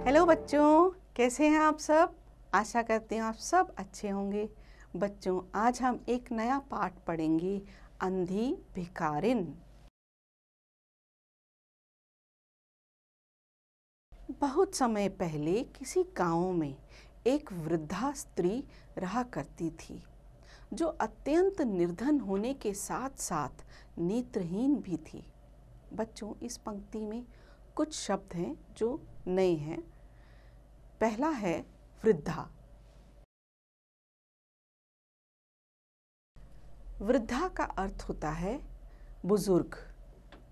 Hello बच्चों, कैसे हैं आप सब। आशा करते हैं आप सब अच्छे होंगे। बच्चों, आज हम एक नया पाठ पढ़ेंगे, अंधी भिखारिन। बहुत समय पहले किसी गांव में एक वृद्धा स्त्री रहा करती थी, जो अत्यंत निर्धन होने के साथ साथ नेत्रहीन भी थी। बच्चों, इस पंक्ति में कुछ शब्द हैं जो नए हैं। पहला है वृद्धा। वृद्धा का अर्थ होता है बुजुर्ग,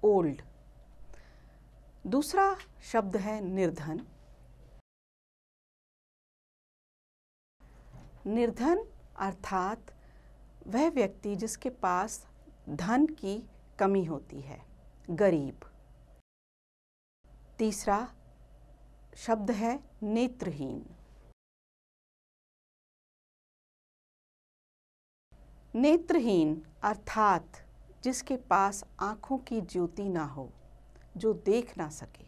ओल्ड। दूसरा शब्द है निर्धन। निर्धन अर्थात वह व्यक्ति जिसके पास धन की कमी होती है, गरीब। तीसरा शब्द है नेत्रहीन। नेत्रहीन अर्थात जिसके पास आंखों की ज्योति ना हो, जो देख ना सके।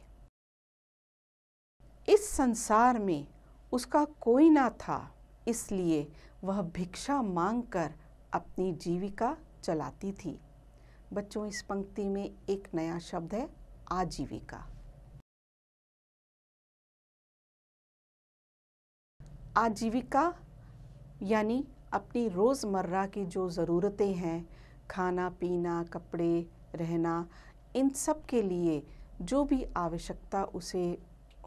इस संसार में उसका कोई ना था, इसलिए वह भिक्षा मांगकर अपनी जीविका चलाती थी। बच्चों, इस पंक्ति में एक नया शब्द है आजीविका। आजीविका यानी अपनी रोज़मर्रा की जो ज़रूरतें हैं, खाना पीना, कपड़े, रहना, इन सब के लिए जो भी आवश्यकता उसे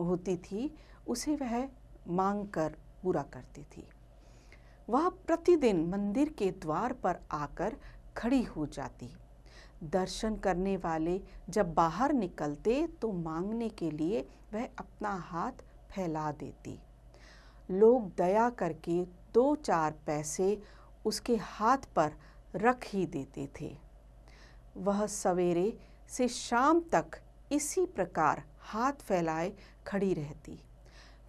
होती थी, उसे वह मांग कर पूरा करती थी। वह प्रतिदिन मंदिर के द्वार पर आकर खड़ी हो जाती। दर्शन करने वाले जब बाहर निकलते तो मांगने के लिए वह अपना हाथ फैला देती। लोग दया करके 2-4 पैसे उसके हाथ पर रख ही देते थे। वह सवेरे से शाम तक इसी प्रकार हाथ फैलाए खड़ी रहती।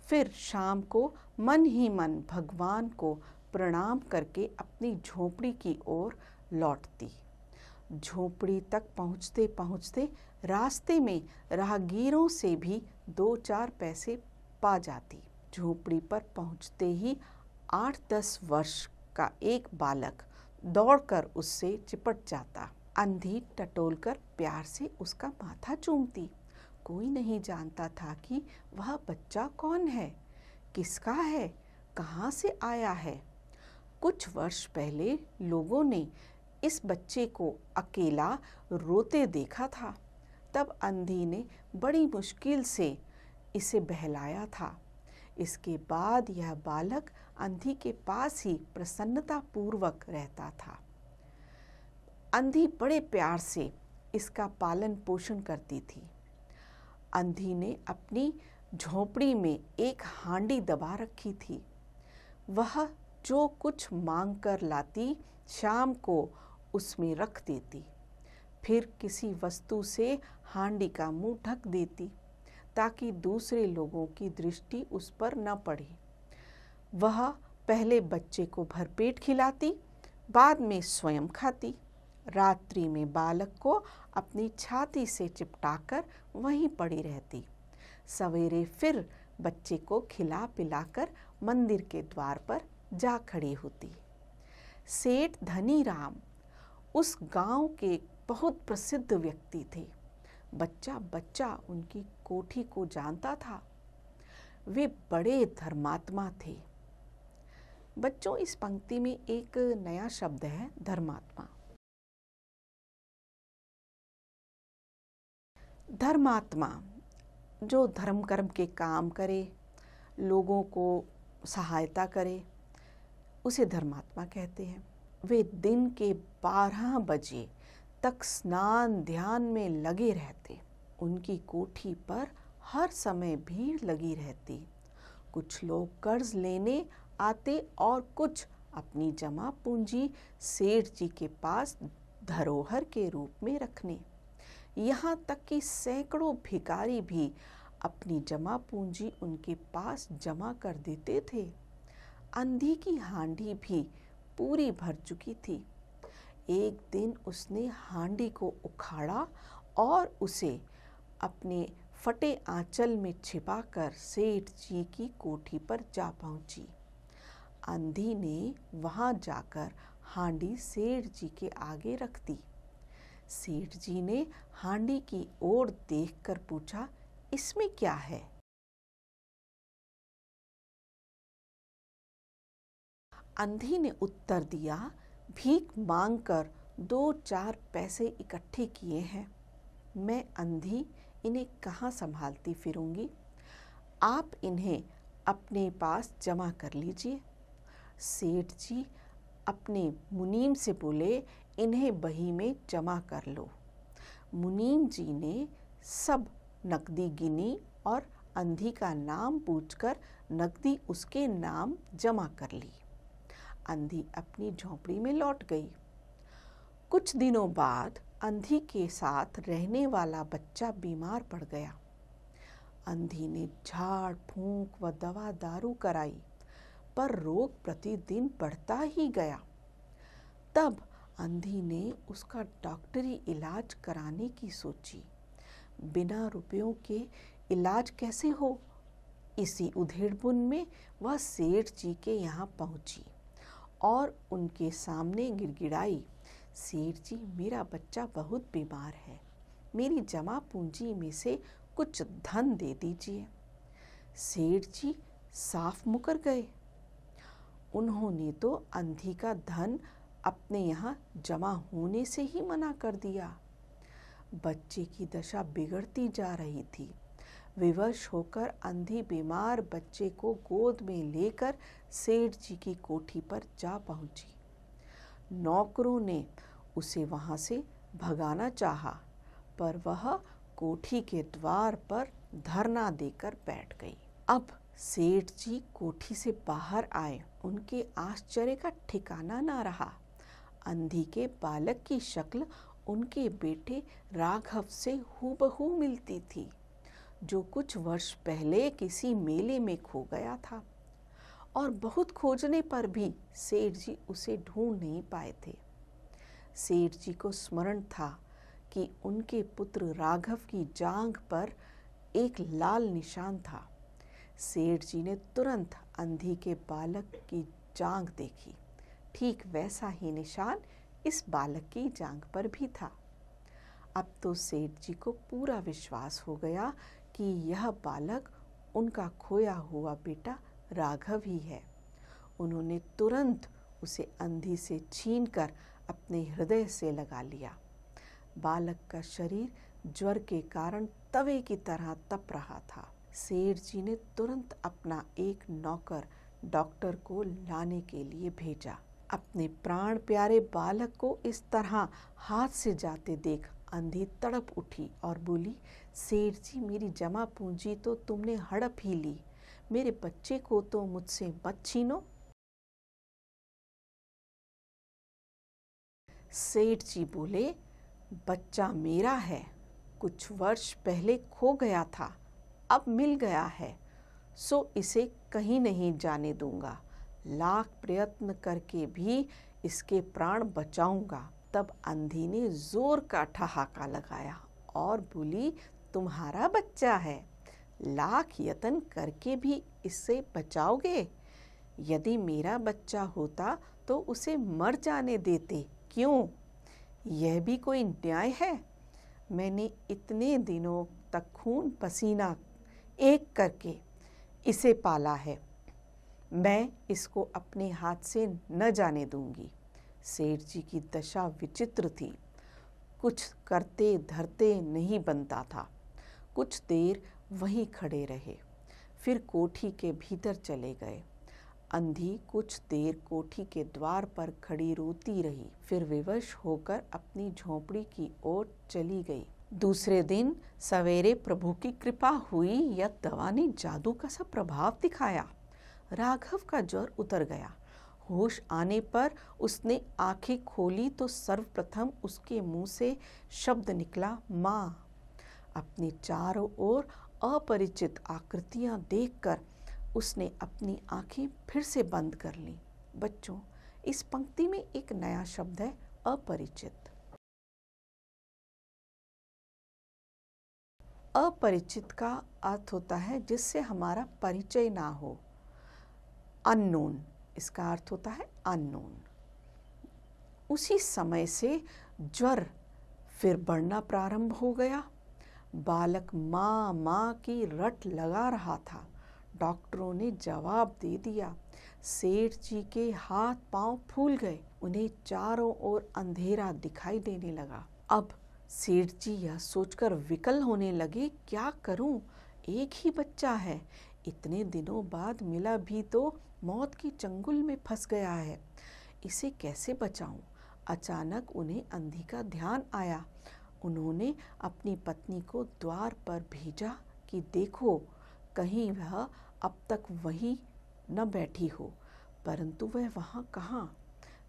फिर शाम को मन ही मन भगवान को प्रणाम करके अपनी झोपड़ी की ओर लौटती। झोपड़ी तक पहुँचते पहुँचते रास्ते में राहगीरों से भी 2-4 पैसे पा जाती। झोपड़ी पर पहुँचते ही 8-10 वर्ष का एक बालक दौड़कर उससे चिपट जाता। अंधी टटोलकर प्यार से उसका माथा चूमती। कोई नहीं जानता था कि वह बच्चा कौन है, किसका है, कहाँ से आया है। कुछ वर्ष पहले लोगों ने इस बच्चे को अकेला रोते देखा था। तब अंधी ने बड़ी मुश्किल से इसे बहलाया था। इसके बाद यह बालक अंधी के पास ही प्रसन्नता पूर्वक रहता था। अंधी बड़े प्यार से इसका पालन पोषण करती थी। अंधी ने अपनी झोपड़ी में एक हांडी दबा रखी थी। वह जो कुछ मांग कर लाती, शाम को उसमें रख देती। फिर किसी वस्तु से हांडी का मुंह ढक देती, ताकि दूसरे लोगों की दृष्टि उस पर न पड़े। वह पहले बच्चे को भरपेट खिलाती, बाद में स्वयं खाती। रात्रि में बालक को अपनी छाती से चिपटाकर वहीं पड़ी रहती। सवेरे फिर बच्चे को खिला पिलाकर मंदिर के द्वार पर जा खड़ी होती। सेठ धनी राम उस गांव के बहुत प्रसिद्ध व्यक्ति थे। बच्चा बच्चा उनकी कोठी को जानता था। वे बड़े धर्मात्मा थे। बच्चों, इस पंक्ति में एक नया शब्द है धर्मात्मा। धर्मात्मा जो धर्म कर्म के काम करे, लोगों को सहायता करे, उसे धर्मात्मा कहते हैं। वे दिन के 12 बजे तक स्नान ध्यान में लगे रहते। उनकी कोठी पर हर समय भीड़ लगी रहती। कुछ लोग कर्ज लेने आते और कुछ अपनी जमा पूंजी सेठ जी के पास धरोहर के रूप में रखने। यहाँ तक कि सैकड़ों भिखारी भी अपनी जमा पूंजी उनके पास जमा कर देते थे। अंधी की हांडी भी पूरी भर चुकी थी। एक दिन उसने हांडी को उखाड़ा और उसे अपने फटे आंचल में छिपाकर सेठ जी की कोठी पर जा पहुंची। अंधी ने वहां जाकर हांडी सेठ जी के आगे रख दी। सेठ जी ने हांडी की ओर देखकर पूछा, इसमें क्या है? अंधी ने उत्तर दिया, भीख मांगकर 2-4 पैसे इकट्ठे किए हैं। मैं अंधी, इन्हें कहाँ संभालती फिरूंगी। आप इन्हें अपने पास जमा कर लीजिए। सेठ जी अपने मुनीम से बोले, इन्हें बही में जमा कर लो। मुनीम जी ने सब नकदी गिनी और अंधी का नाम पूछकर नकदी उसके नाम जमा कर ली। अंधी अपनी झोंपड़ी में लौट गई। कुछ दिनों बाद अंधी के साथ रहने वाला बच्चा बीमार पड़ गया। अंधी ने झाड़ फूंक व दवा दारू कराई, पर रोग प्रतिदिन बढ़ता ही गया। तब अंधी ने उसका डॉक्टरी इलाज कराने की सोची। बिना रुपयों के इलाज कैसे हो? इसी उधेड़बुन में वह सेठ जी के यहाँ पहुंची और उनके सामने गिड़गिड़ाई, सेठ जी, मेरा बच्चा बहुत बीमार है, मेरी जमा पूंजी में से कुछ धन दे दीजिए। सेठ जी साफ मुकर गए। उन्होंने तो अंधी का धन अपने यहाँ जमा होने से ही मना कर दिया। बच्चे की दशा बिगड़ती जा रही थी। विवश होकर अंधी बीमार बच्चे को गोद में लेकर सेठ जी की कोठी पर जा पहुंची। नौकरों ने उसे वहां से भगाना चाहा, पर वह कोठी के द्वार पर धरना देकर बैठ गई। अब सेठ जी कोठी से बाहर आए। उनके आश्चर्य का ठिकाना ना रहा। अंधी के बालक की शक्ल उनके बेटे राघव से हूबहू मिलती थी, जो कुछ वर्ष पहले किसी मेले में खो गया था, और बहुत खोजने पर भी सेठ जी उसे ढूंढ नहीं पाए थे। सेठ जी को स्मरण था कि उनके पुत्र राघव की जांघ पर एक लाल निशान था। सेठ जी ने तुरंत अंधी के बालक की जांघ देखी। ठीक वैसा ही निशान इस बालक की जांघ पर भी था। अब तो सेठ जी को पूरा विश्वास हो गया कि यह बालक उनका खोया हुआ बेटा राघव ही है। उन्होंने तुरंत उसे अंधी से छीनकर अपने हृदय से लगा लिया। बालक का शरीर ज्वर के कारण तवे की तरह तप रहा था। सेठ जी ने तुरंत अपना एक नौकर डॉक्टर को लाने के लिए भेजा। अपने प्राण प्यारे बालक को इस तरह हाथ से जाते देख अंधी तड़प उठी और बोली, सेठ जी, मेरी जमा पूंजी तो तुमने हड़प ही ली, मेरे बच्चे को तो मुझसे मत छीनो। सेठ जी बोले, बच्चा मेरा है, कुछ वर्ष पहले खो गया था, अब मिल गया है, सो इसे कहीं नहीं जाने दूंगा। लाख प्रयत्न करके भी इसके प्राण बचाऊंगा। तब अंधी ने जोर का ठहाका लगाया और बोली, तुम्हारा बच्चा है, लाख यत्न करके भी इससे बचाओगे? यदि मेरा बच्चा होता तो उसे मर जाने देते, क्यों? यह भी कोई न्याय है? मैंने इतने दिनों तक खून पसीना एक करके इसे पाला है, मैं इसको अपने हाथ से न जाने दूंगी। सेठ जी की दशा विचित्र थी। कुछ करते धरते नहीं बनता था। कुछ देर वहीं खड़े रहे, फिर कोठी के भीतर चले गए। अंधी कुछ देर कोठी के द्वार पर खड़ी रोती रही, फिर विवश होकर अपनी झोंपड़ी की ओर चली गई। दूसरे दिन सवेरे प्रभु की कृपा हुई या दवा ने जादू का सा प्रभाव दिखाया। राघव का ज्वर उतर गया। होश आने पर उसने आंखें खोली तो सर्वप्रथम उसके मुंह से शब्द निकला, माँ। अपने चारों ओर अपरिचित आकृतियां देखकर उसने अपनी आंखें फिर से बंद कर लीं। बच्चों, इस पंक्ति में एक नया शब्द है, अपरिचित। अपरिचित का अर्थ होता है जिससे हमारा परिचय ना हो। अननोन, इसका अर्थ होता है अननोन। उसी समय से ज्वर फिर बढ़ना प्रारंभ हो गया। बालक माँ माँ की रट लगा रहा था। डॉक्टरों ने जवाब दे दिया। सेठ जी के हाथ पांव फूल गए। उन्हें चारों ओर अंधेरा दिखाई देने लगा। अब सेठ जी यह सोचकर विकल होने लगे, क्या करूं? एक ही बच्चा है, इतने दिनों बाद मिला भी तो मौत की चंगुल में फंस गया है, इसे कैसे बचाऊं? अचानक उन्हें अंधी का ध्यान आया। उन्होंने अपनी पत्नी को द्वार पर भेजा कि देखो कहीं वह अब तक वहीं न बैठी हो, परंतु वह वहाँ कहाँ।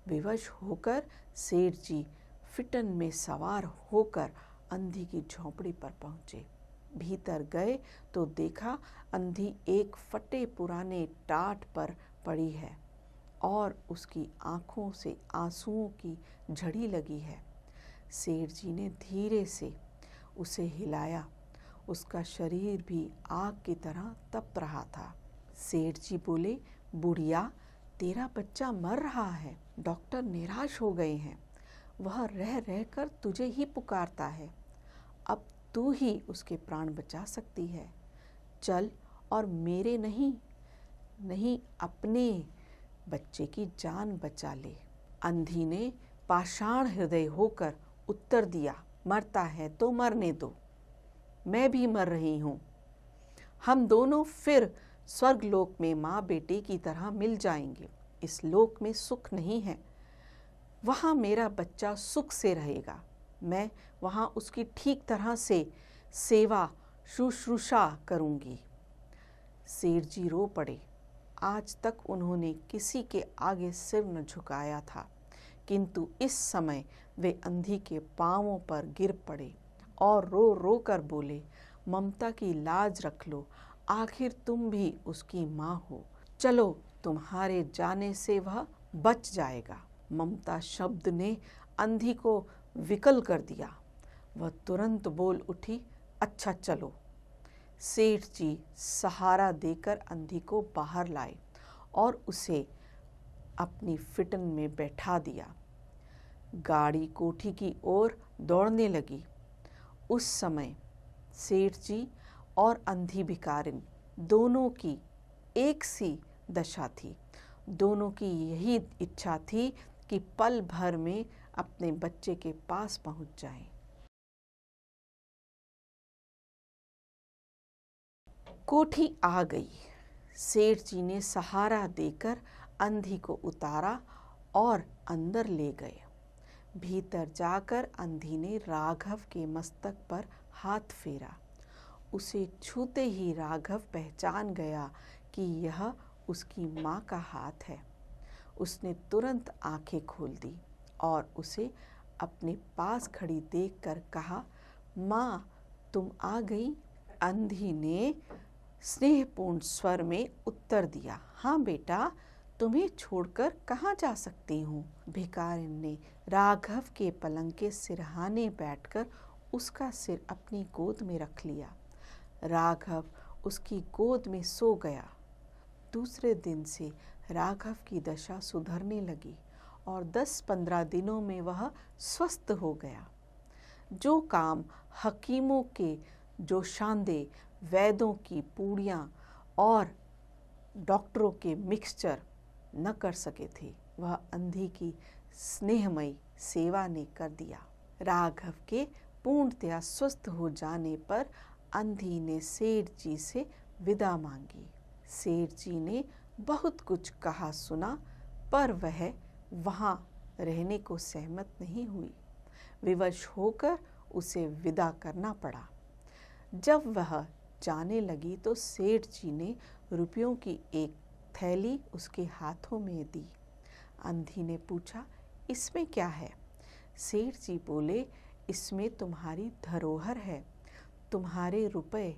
विवश होकर सेठ जी फिटन में सवार होकर अंधी की झोंपड़ी पर पहुँचे। भीतर गए तो देखा अंधी एक फटे पुराने टाट पर पड़ी है और उसकी आंखों से आंसुओं की झड़ी लगी है। सेठ जी ने धीरे से उसे हिलाया। उसका शरीर भी आग की तरह तप रहा था। सेठ जी बोले, बुढ़िया, तेरा बच्चा मर रहा है। डॉक्टर निराश हो गए हैं। वह रह रहकर तुझे ही पुकारता है। अब तू ही उसके प्राण बचा सकती है। चल और मेरे नहीं अपने बच्चे की जान बचा ले। अंधी ने पाषाण हृदय होकर उत्तर दिया, मरता है तो मरने दो, मैं भी मर रही हूँ। हम दोनों फिर स्वर्गलोक में माँ बेटे की तरह मिल जाएंगे। इस लोक में सुख नहीं है, वहाँ मेरा बच्चा सुख से रहेगा। मैं वहाँ उसकी ठीक तरह से सेवा शुश्रूषा करूँगी। सेठ जी रो पड़े। आज तक उन्होंने किसी के आगे सिर न झुकाया था, किंतु इस समय वे अंधी के पांवों पर गिर पड़े और रो रो कर बोले, ममता की लाज रख लो, आखिर तुम भी उसकी माँ हो। चलो, तुम्हारे जाने से वह बच जाएगा। ममता शब्द ने अंधी को विकल कर दिया। वह तुरंत बोल उठी, अच्छा चलो। सेठ जी सहारा देकर अंधी को बाहर लाए और उसे अपनी फिटन में बैठा दिया। गाड़ी कोठी की ओर दौड़ने लगी। उस समय सेठ जी और अंधी भिखारिन दोनों की एक सी दशा थी। दोनों की यही इच्छा थी कि पल भर में अपने बच्चे के पास पहुंच जाएं। कोठी आ गई। सेठ जी ने सहारा देकर अंधी को उतारा और अंदर ले गए। भीतर जाकर अंधी ने राघव के मस्तक पर हाथ फेरा। उसे छूते ही राघव पहचान गया कि यह उसकी माँ का हाथ है। उसने तुरंत आंखें खोल दी और उसे अपने पास खड़ी देखकर कहा, माँ तुम आ गई? अंधी ने स्नेहपूर्ण स्वर में उत्तर दिया, हाँ बेटा, तुम्हें छोड़कर कहाँ जा सकती हूँ। भिखारिन ने राघव के पलंग के सिरहाने बैठकर उसका सिर अपनी गोद में रख लिया। राघव उसकी गोद में सो गया। दूसरे दिन से राघव की दशा सुधरने लगी और 10-15 दिनों में वह स्वस्थ हो गया। जो काम हकीमों के जोशांदे, वैद्यों की पूड़ियाँ और डॉक्टरों के मिक्सचर न कर सके थे, वह अंधी की स्नेहमयी सेवा ने कर दिया। राघव के पूर्णतया स्वस्थ हो जाने पर अंधी ने सेठ जी से विदा मांगी। सेठ जी ने बहुत कुछ कहा सुना, पर वह वहाँ रहने को सहमत नहीं हुई। विवश होकर उसे विदा करना पड़ा। जब वह जाने लगी तो सेठ जी ने रुपयों की एक थैली उसके हाथों में दी। अंधी ने पूछा, इसमें क्या है? सेठ जी बोले, इसमें तुम्हारी धरोहर है, तुम्हारे रुपए,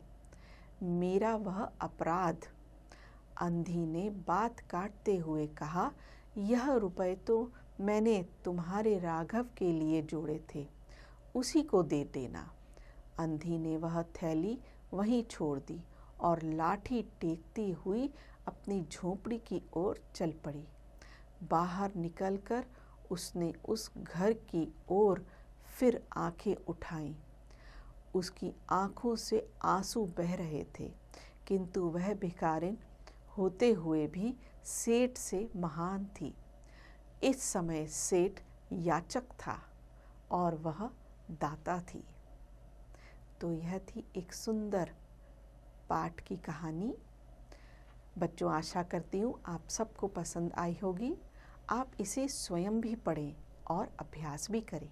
मेरा वह अपराध। अंधी ने बात काटते हुए कहा, यह रुपए तो मैंने तुम्हारे राघव के लिए जोड़े थे, उसी को दे देना। अंधी ने वह थैली वहीं छोड़ दी और लाठी टेकती हुई अपनी झोंपड़ी की ओर चल पड़ी। बाहर निकलकर उसने उस घर की ओर फिर आंखें उठाईं। उसकी आंखों से आंसू बह रहे थे, किंतु वह भिखारिन होते हुए भी सेठ से महान थी। इस समय सेठ याचक था और वह दाता थी। तो यह थी एक सुंदर पाठ की कहानी। बच्चों, आशा करती हूँ आप सबको पसंद आई होगी। आप इसे स्वयं भी पढ़ें और अभ्यास भी करें।